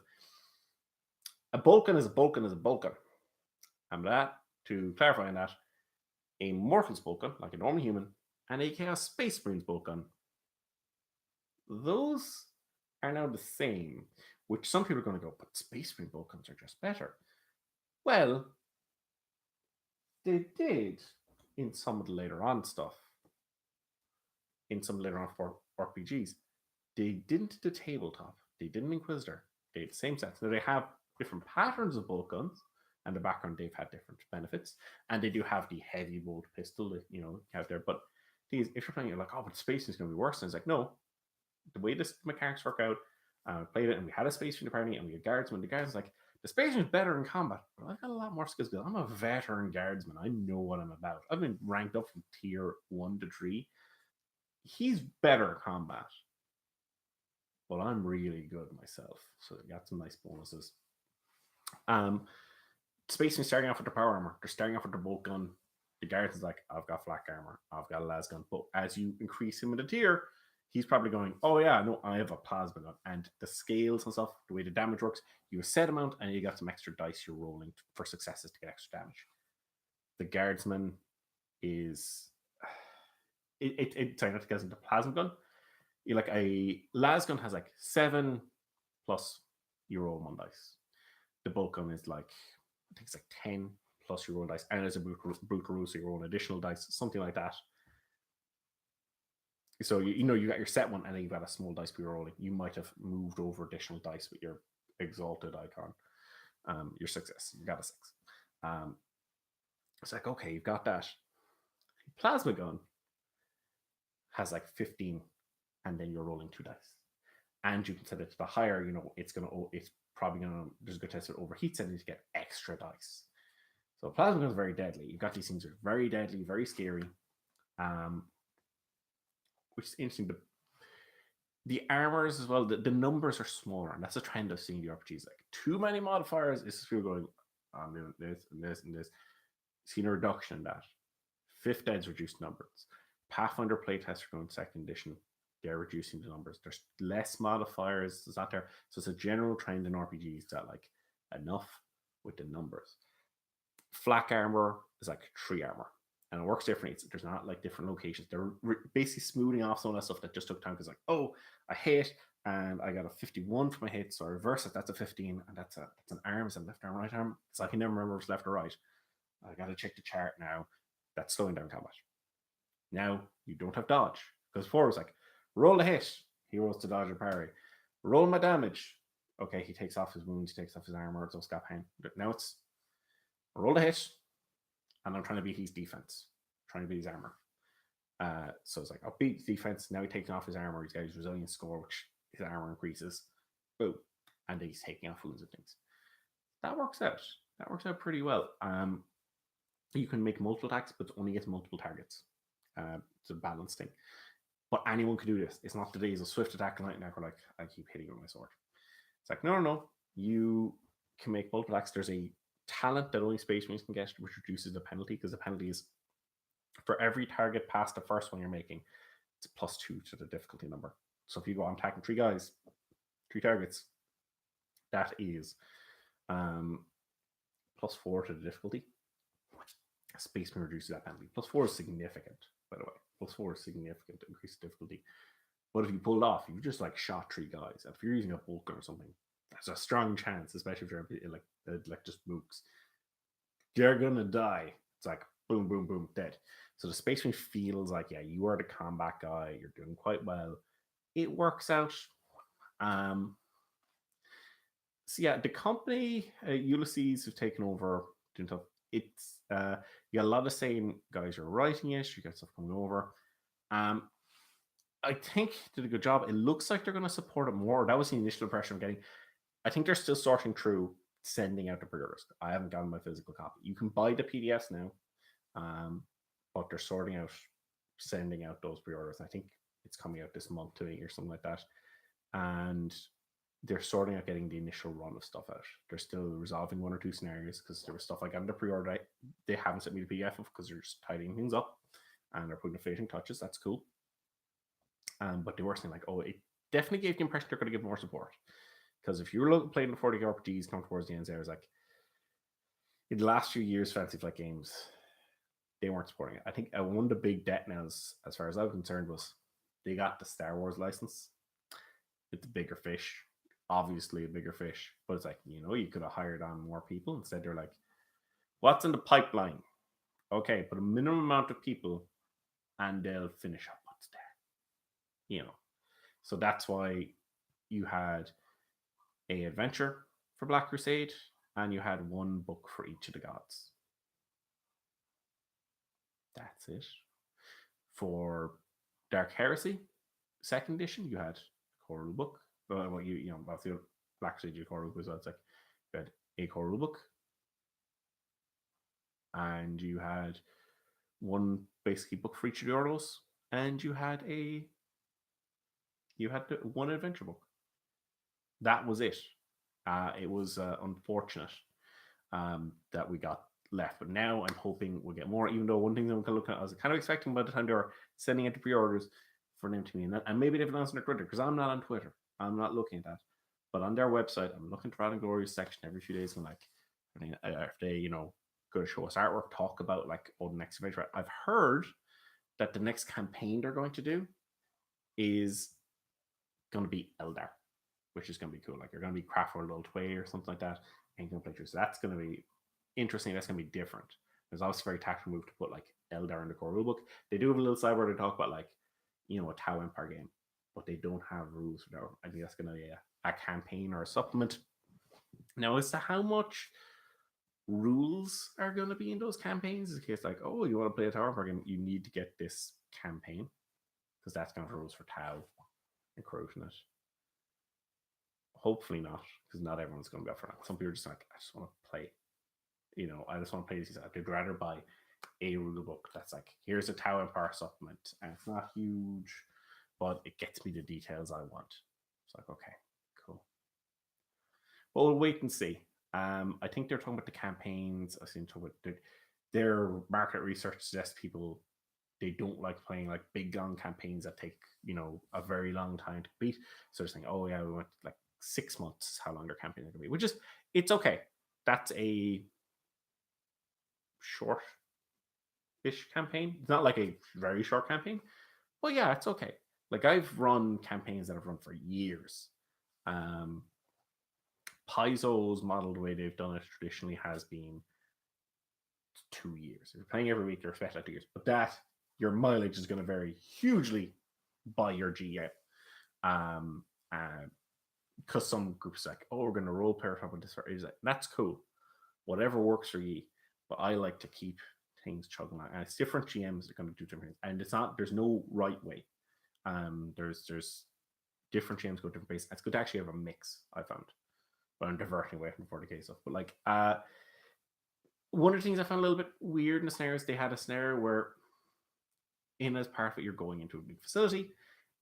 A Vulcan is a Vulcan is a Vulcan. And that, to clarify on that, a Mortal's Vulcan, like a normal human, and a Chaos Space Marine's Vulcan, those are now the same, which some people are going to go, but Space Marine Vulcans are just better. Well, they did in some of the later on stuff. In some later on for RPGs. They didn't the tabletop. They didn't Inquisitor. They had the same sets. Now they have different patterns of bolt guns, and the background they've had different benefits. And they do have the heavy bolt pistol that out there. But these, if you're playing, you're like, oh, but Space is going to be worse. And it's like, no. The way this mechanics work out, played it, and we had a Space Marine party, and we had guardsmen. The guards like, the Space Marine is better in combat, but I've got a lot more skills. I'm a veteran guardsman. I know what I'm about. I've been ranked up from tier 1 to 3. He's better at combat. Well, I'm really good myself, so I got some nice bonuses. Spacemen starting off with the power armor. They're starting off with the bolt gun. The guards is like, I've got flak armor. I've got a las gun. But as you increase him in the tier, he's probably going, oh yeah, no, I have a plasma gun. And the scales and stuff, the way the damage works, you have a set amount and you got some extra dice you're rolling for successes to get extra damage. The guardsman is... sorry, not to get into plasma gun. You like a las gun has like 7 plus you roll 1 dice. The bolt gun is like, I think it's like 10 plus you roll dice, and there's a brute rule, so you roll additional dice, something like that. So you got your set one, and then you've got a small dice you're rolling. You might have moved over additional dice with your exalted icon. Your success, you got a 6. It's like, okay, you've got that. Plasma gun has like 15, and then you're rolling 2 dice, and you can set it to the higher. It's probably gonna. There's a good test that overheats, and you get extra dice. So plasma gun is very deadly. You've got these things that are very deadly, very scary. Which is interesting. The armors as well. The numbers are smaller, and that's a trend I've seen in the RPGs. Like too many modifiers. It's just people going, I'm doing this and this and this. Seen a reduction in that. 5th Ed's reduced numbers. Pathfinder playtests are going 2nd edition. They're reducing the numbers. There's less modifiers. Is that there? So it's a general trend in RPGs that like enough with the numbers. Flak armor is like 3 armor, and it works differently. There's not like different locations. They're basically smoothing off some of that stuff that just took time because like, oh, I hit and I got a 51 for my hit, so I reverse it. That's a 15, and that's an arm. Is it left arm, right arm? It's like I never remember if it's left or right. I got to check the chart now. That's slowing down combat. Now you don't have dodge because before it was like roll a hit, he rolls to dodge or parry. Roll my damage. Okay, he takes off his wounds, he takes off his armor, it's all scap pain. Now it's roll a hit, and I'm trying to beat his defense, trying to beat his armor. So it's like, I'll beat defense. Now he's taking off his armor. He's got his resilience score, which his armor increases. Boom. And then he's taking off wounds and things. That works out. That works out pretty well. You can make multiple attacks, but only get multiple targets. It's a balanced thing. But anyone can do this. It's not the days of swift attack and lightning attack where like I keep hitting with my sword. It's like, no. You can make multiple attacks. There's a talent that only Space Marines can get, which reduces the penalty, because the penalty is for every target past the first one you're making, it's +2 to the difficulty number. So if you go on attacking 3 guys, 3 targets, that is +4 to the difficulty. Space Marine reduces that penalty. +4 is significant, by the way. +4 is significant increase difficulty. But if you pull it off, you just like shot 3 guys. And if you're using a Vulcan or something, there's a strong chance, especially if you're like just mooks, they're gonna die. It's like boom, boom, boom, dead. So the Space Marine feels like, yeah, you are the combat guy. You're doing quite well. It works out. So yeah, the company Ulysses have taken over doing stuff. It's you got a lot of same guys are writing it. You got stuff coming over. I think did a good job. It looks like they're going to support it more. That was the initial impression I'm getting. I think they're still sorting through sending out the pre-orders. I haven't gotten my physical copy. You can buy the PDFs now, but they're sorting out sending out those pre-orders. I think it's coming out this month to me or something like that. And they're sorting out getting the initial run of stuff out. They're still resolving 1 or 2 scenarios because there was stuff I got in the pre-order they haven't sent me the PDF of because they're just tidying things up and they're putting the finishing touches. That's cool. But they were saying like, oh, it definitely gave the impression they're going to give more support. Because if you were playing the 40 RPGs come towards the end, there was like, in the last few years, Fantasy Flight Games, they weren't supporting it. I think one of the big debt nails, as far as I'm concerned, was they got the Star Wars license. It's a bigger fish, obviously a bigger fish, but it's like, you could have hired on more people. Instead, they're like, what's in the pipeline? Okay, put a minimum amount of people and they'll finish up what's there. So that's why you had a adventure for Black Crusade and you had 1 book for each of the gods. That's it. For Dark Heresy, 2nd edition, you had a core rule book. Well, obviously Black Crusade, core rule book as well. It's like you had a core rule book, and you had 1 basically book for each of the ordos, and you had the 1 adventure book. That was it. It was unfortunate that we got left, but now I'm hoping we'll get more. Even though one thing that I'm kind of looking at, I was kind of expecting by the time they were sending out the pre-orders for them to me, and maybe they've announced on their Twitter, because I'm not on Twitter. I'm not looking at that, but on their website, I'm looking to Rad and Glory's section every few days, and like, if they go to show us artwork, talk about like, the next adventure. I've heard that the next campaign they're going to do is going to be Eldar, which is going to be cool. Like, you're going to be Craft World Old Way or something like that, and you can play through. So that's going to be interesting. That's going to be different. There's obviously a very tactical move to put like Eldar in the core rulebook. They do have a little side where they talk about like, a Tau Empire game, but they don't have rules for that. I think that's going to be a campaign or a supplement. Now, as to how much rules are going to be in those campaigns, is a case like, oh, you want to play a Tau Empire game, you need to get this campaign, because that's going to have rules for Tau and Croton it. Hopefully not, because not everyone's going to go for that. Some people are just like, I just want to play. I just want to play these. I'd rather buy a rule book that's like, here's a Tau Empire supplement, and it's not huge, but it gets me the details I want. It's like, okay, cool. But we'll wait and see. I think they're talking about the campaigns. I seem to their market research suggests people, they don't like playing like big long campaigns that take a very long time to complete. So they're saying, oh yeah, we went like 6 months, how long their campaigns are going to be, which is, it's okay. That's a short-ish campaign. It's not like a very short campaign, but yeah, it's okay. Like, I've run campaigns that I've run for years. Paizo's model, the way they've done it traditionally, has been 2 years. If you're playing every week, you're expected 2 years, but that your mileage is going to vary hugely by your GM. Because some groups are like, oh, we're going to role play on top of this. Like, that's cool. Whatever works for you. But I like to keep things chugging along, and it's different GMs that are going to do different things, and it's not. There's no right way. There's different GMs go different ways. It's good to actually have a mix. I found, but I'm diverting away from 40k stuff. But like, one of the things I found a little bit weird in the scenarios, they had a scenario where, in as part of it, you're going into a big facility,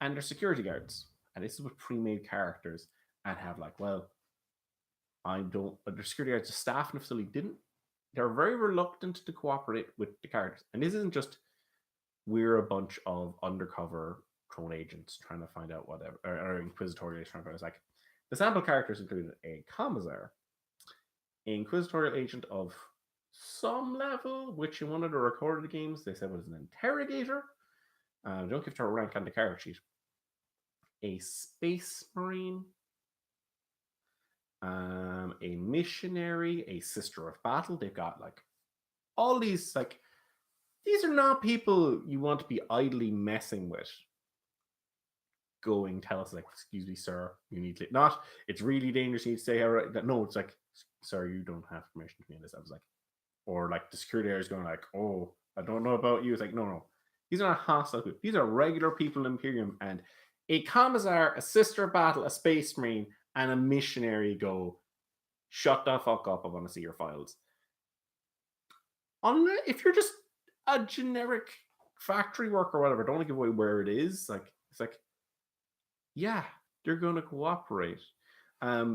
and there's security guards, and this is with pre-made characters, and have like, well, I don't. The security guards, the staff in the facility didn't. They're very reluctant to cooperate with the characters, and this isn't just we're a bunch of undercover clone agents trying to find out whatever, or Inquisitorial trying to find out. It's like the sample characters included a commissar, an Inquisitorial agent of some level, which in one of the recorded games they said was an interrogator. Don't give her a rank on the character sheet. A space marine, a missionary, a sister of battle. They've got like all these like. These are not people you want to be idly messing with. Going, tell us like, excuse me, sir, you need to not. It's really dangerous. You need to stay here. Right? No, it's like, sir, you don't have permission to be in this. I was like, or like the security guard is going like, oh, I don't know about you. It's like, no, these are not hostile people. These are regular people in Imperium, and a commissar, a sister battle, a space marine, and a missionary go, shut the fuck up. I want to see your files. If you're just a generic factory worker or whatever, don't want to give away where it is. Like, it's like, yeah, they're going to cooperate. I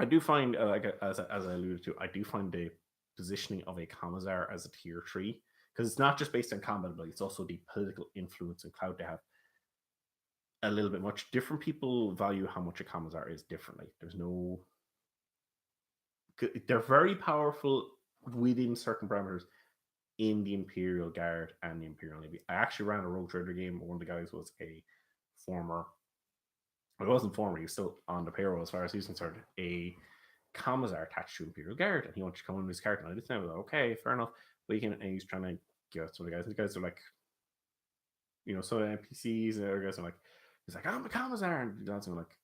do find, like as I alluded to, I do find the positioning of a commissar as a tier 3, because it's not just based on combat ability, it's also the political influence and clout they have a little bit much. Different people value how much a commissar is differently. They're very powerful within certain parameters in the Imperial Guard and the Imperial Navy. I actually ran a Rogue Trader game. One of the guys was a former, well, it wasn't former, he was still on the payroll as far as he's concerned, a commissar attached to Imperial Guard, and he wanted to come in his character. And I just was like, okay, fair enough. But he can, and he's trying to get some of the guys, and the guys are like, some NPCs, and the other guys are like, he's like, I'm a commissar, and the guys are like,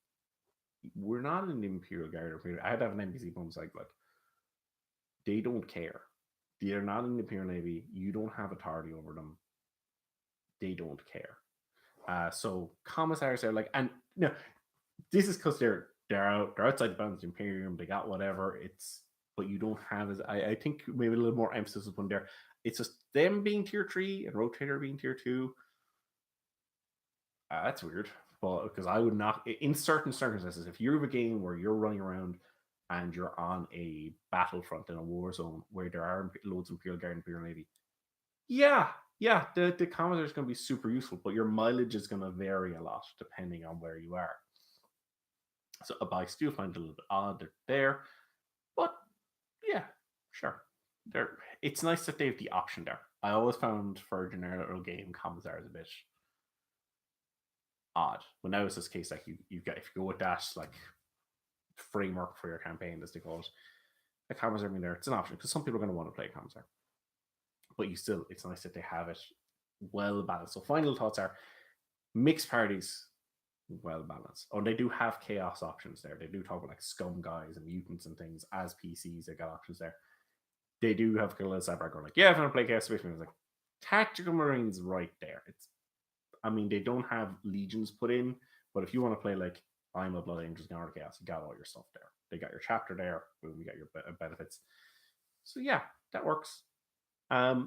we're not in the Imperial Guard. I had to have an NPC bumps like, they don't care. They're not in the Imperial Navy. You don't have authority over them. They don't care. So commissars are like, and no, this is because they're outside the bounds of the Imperium. They got whatever. But you don't have as I think maybe a little more emphasis upon there. It's just them being tier 3 and Rotator being tier 2. That's weird. But because I would not, in certain circumstances, if you have a game where you're running around and you're on a battlefront in a war zone where there are loads of Imperial Guard and Imperial Navy, the commissar is going to be super useful, but your mileage is going to vary a lot depending on where you are. So I still find it a little bit odd they're there, but yeah, sure. It's nice that they have the option there. I always found for a generic game commissar is a bit odd. But now it's this case like you get, if you go with that like framework for your campaign, as they call it, a commissar being there, it's an option because some people are going to want to play a commissar. But it's nice that they have it well balanced. So final thoughts are mixed parties, well balanced. Oh, they do have chaos options there. They do talk about like scum guys and mutants and things as PCs. They got options there. They do have a little separate going like, yeah, if I want to play Chaos Space Marines, like Tactical Marines right there. They don't have legions put in, but if you want to play like I'm a Blood Angels Guard of Chaos, you got all your stuff there. They got your chapter there. Boom, you got your benefits. So yeah, that works. That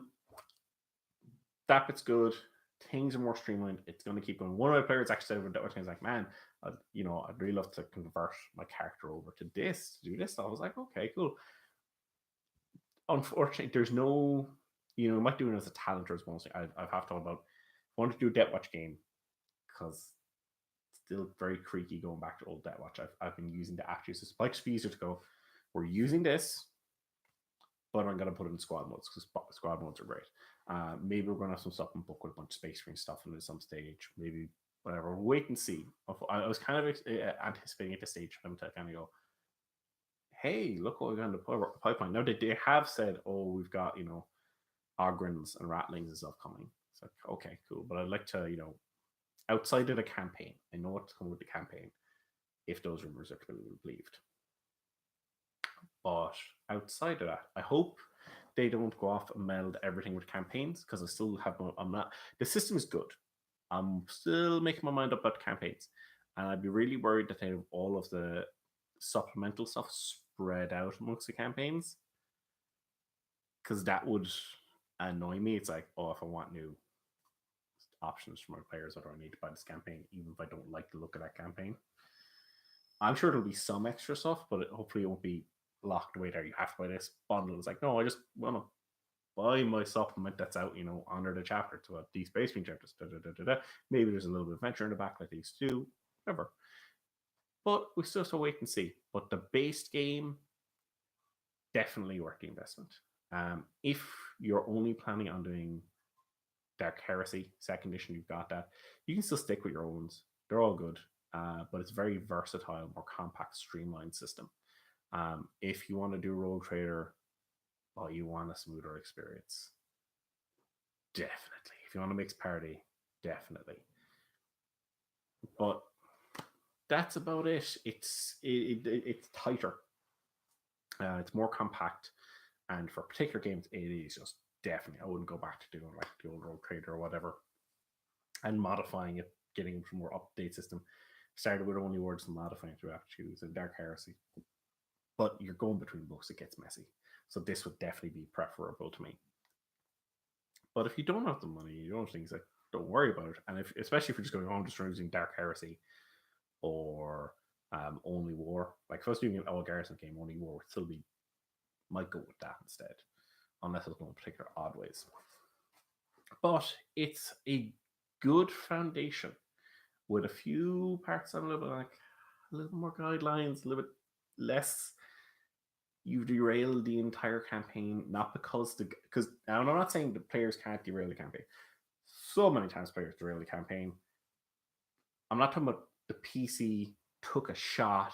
bit's good. Things are more streamlined. It's going to keep going. One of my players actually said that things like, man, I'd really love to convert my character over to this, to do this. So I was like, okay, cool. Unfortunately, there's no, you might do it as a talent or as bonus. I've thought about, I want to do a Death Watch game because it's still very creaky going back to old Death Watch. I've been using the attributes. It's like easier to go, we're using this, but I'm going to put it in squad modes because squad modes are great. Maybe we're going to have some stuff in book with a bunch of Space Marine stuff in some stage. Maybe whatever. We'll wait and see. I was kind of anticipating at this stage for them to kind of go, hey, look what we got in the pipeline. Now they have said, oh, we've got, Ogrins and Rattlings and stuff coming. It's like, okay, cool. But I'd like to, outside of the campaign, I know what's coming with the campaign, if those rumors are clearly believed. But outside of that, I hope they don't go off and meld everything with campaigns, because I still have no, I'm not, the system is good. I'm still making my mind up about campaigns. And I'd be really worried that they have all of the supplemental stuff spread out amongst the campaigns, because that would annoy me. It's like, oh, if I want new options for my players, what do I need to buy this campaign, even if I don't like the look of that campaign? I'm sure there'll be some extra stuff, but hopefully it won't be locked away there. You have to buy this bundle. It's like, no, I just want to buy my supplement that's out, under the chapter to have these Space Marine chapters. Maybe there's a little bit of adventure in the back like they used to do, whatever. But we still have to wait and see. But the base game, definitely worth the investment. If you're only planning on doing Dark Heresy, second edition, you've got that. You can still stick with your owns. They're all good. But it's very versatile, more compact, streamlined system. If you want to do Rogue Trader, well, you want a smoother experience. Definitely. If you want to mix party, definitely. But that's about it. It's tighter. It's more compact. And for particular games, it is just definitely, I wouldn't go back to doing like the old Rogue Trader or whatever and modifying it, getting a more update system. Started with only words and modifying through choose and Dark Heresy. But you're going between books, it gets messy. So this would definitely be preferable to me. But if you don't have the money, you don't have things like, don't worry about it. And especially if you're just going, oh, I'm just using Dark Heresy or Only War. Like if I was doing an All Garrison game, Only War would still be, might go with that instead, unless it's going particular odd ways. But it's a good foundation with a few parts on a little bit like a little more guidelines, a little bit less. You derail the entire campaign, not because I'm not saying the players can't derail the campaign. So many times players derail the campaign. I'm not talking about the PC took a shot,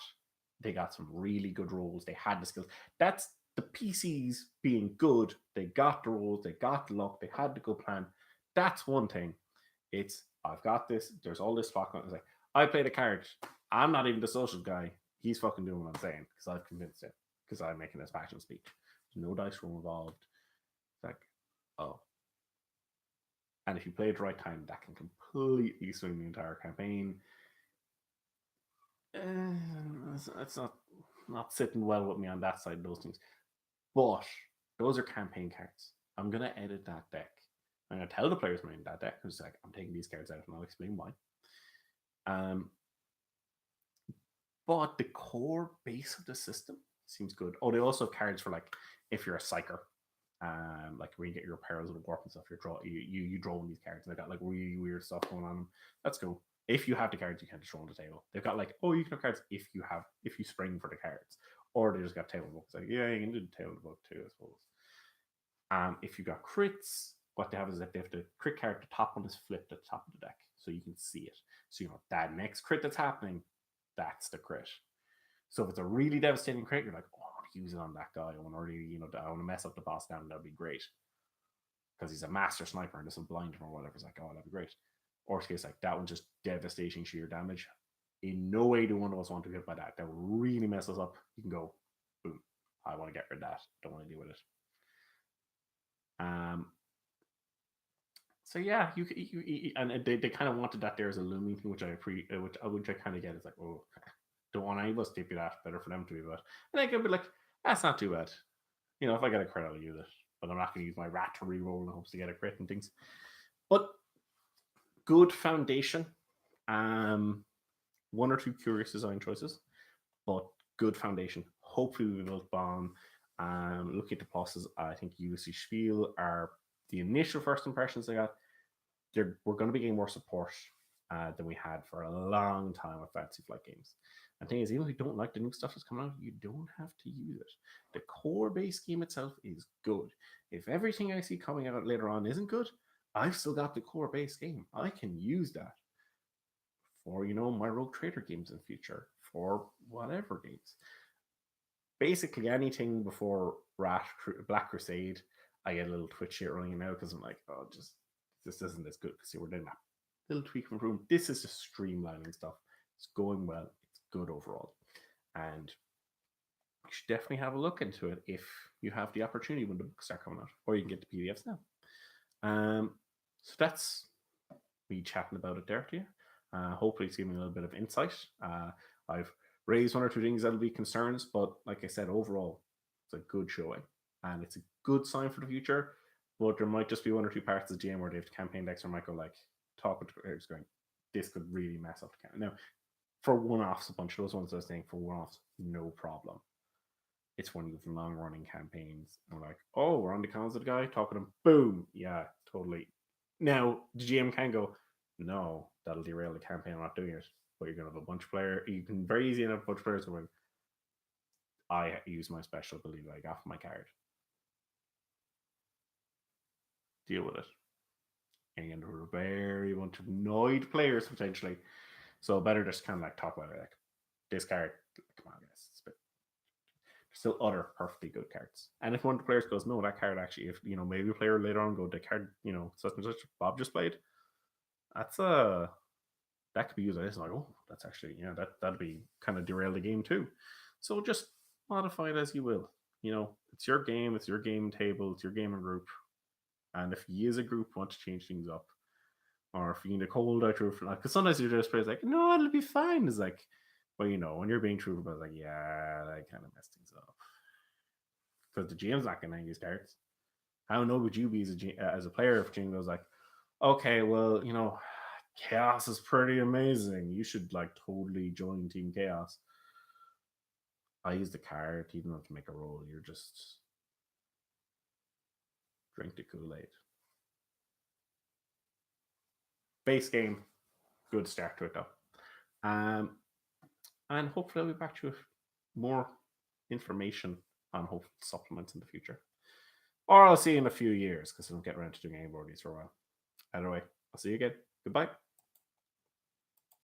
they got some really good rolls, they had the skills. That's the PCs being good, they got the rolls, they got the luck, they had the good plan. That's one thing. It's, I've got this, there's all this fuck on. It's like, I played a card, I'm not even the social guy, he's fucking doing what I'm saying, because I've convinced him, because I'm making this passion speech. There's no dice roll involved. It's like, oh. And if you play it the right time, that can completely swing the entire campaign. It's not sitting well with me on that side of those things. But those are campaign cards. I'm going to edit that deck. I'm going to tell the players I'm in that deck, who's like, I'm taking these cards out and I'll explain why. But the core base of the system seems good. Oh, they also have cards for like if you're a psyker, like where you get your Perils of the Warp and stuff. You draw these cards. And they got like really weird stuff going on them. That's cool. If you have the cards, you can just throw on the table. They've got like, oh, you can have cards if you spring for the cards, or they just got table books. Like, yeah, you can do the table book too, I suppose. If you got crits, what they have is that they have the crit card. The top one is flipped at the top of the deck, so you can see it. So you know that next crit that's happening, that's the crit. So if it's a really devastating crit, you're like, oh, I want to use it on that guy. I want to really, I want to mess up the boss down. That'd be great because he's a master sniper and doesn't blind him or whatever. It's like, oh, that'd be great. Or case like that one, just devastating sheer damage. In no way do one of us want to be hit by that. That will really mess us up. You can go, boom. I want to get rid of that. Don't want to deal with it. So yeah, you and they kind of wanted that there as a looming thing, which I kind of get. It's like, oh, don't want any of us to be that. Better for them to be that. And I could be like, that's not too bad. If I get a crit, I'll use it. But I'm not going to use my rat to reroll in hopes to get a crit and things. But good foundation. One or two curious design choices, but good foundation. Hopefully we built on. Looking at the pluses, I think USC Spiel are the initial first impressions I got. We're going to be getting more support than we had for a long time with Fantasy Flight games. And the thing is, even if you don't like the new stuff that's coming out, you don't have to use it. The core base game itself is good. If everything I see coming out later on isn't good, I've still got the core base game. I can use that for, my Rogue Trader games in the future, for whatever games. Basically anything before Black Crusade, I get a little twitch shit running now because I'm like, oh, this isn't as good. See, we're doing that little tweak from room. This is just streamlining stuff. It's going well. It's good overall. And should definitely have a look into it if you have the opportunity when the books start coming out, or you can get the PDFs now. So that's me chatting about it there to you. Hopefully, it's giving me a little bit of insight. I've raised one or two things that'll be concerns, but like I said, overall, it's a good showing, and it's a good sign for the future. But there might just be one or two parts of the game where they have campaign decks where might go like talking to players going, this could really mess up the campaign. Now, for one-offs, a bunch of those ones I was saying for one-offs, no problem. It's when you have long-running campaigns, and we're like, oh, we're on the cons of the guy, talking to him, boom, yeah, totally. Now, the GM can go, no, that'll derail the campaign, I'm not doing it. But you're going to have a bunch of players, you can very easily have a bunch of players going, I use my special ability that I got from my card. Deal with it. And you're going to have a very bunch of annoyed players potentially. So better just kind of like talk about it, like this card, come on, guys, there's still other perfectly good cards. And if one of the players goes, no, that card actually, if maybe a player later on go, the card, such and such Bob just played, that's that could be used as like, oh, that's actually, that'd be kind of derail the game too. So just modify it as you will. It's your game, it's your game table, it's your gaming group. And if you as a group want to change things up, or if you need a cold out truth, because sometimes you just play like, no, it'll be fine. It's like, well, when you're being truthful, it's like, yeah, that kind of messed things up. Because the GM's not going to hang these cards. How know would you be as a player if GM goes like, okay, well, Chaos is pretty amazing. You should like totally join Team Chaos. I use the card. You don't have to make a roll. You're just drink the Kool-Aid. Base game, good start to it though. And hopefully I'll be back to you with more information on hopeful supplements in the future. Or I'll see you in a few years because I don't get around to doing any more of these for a while. Either way, I'll see you again. Goodbye.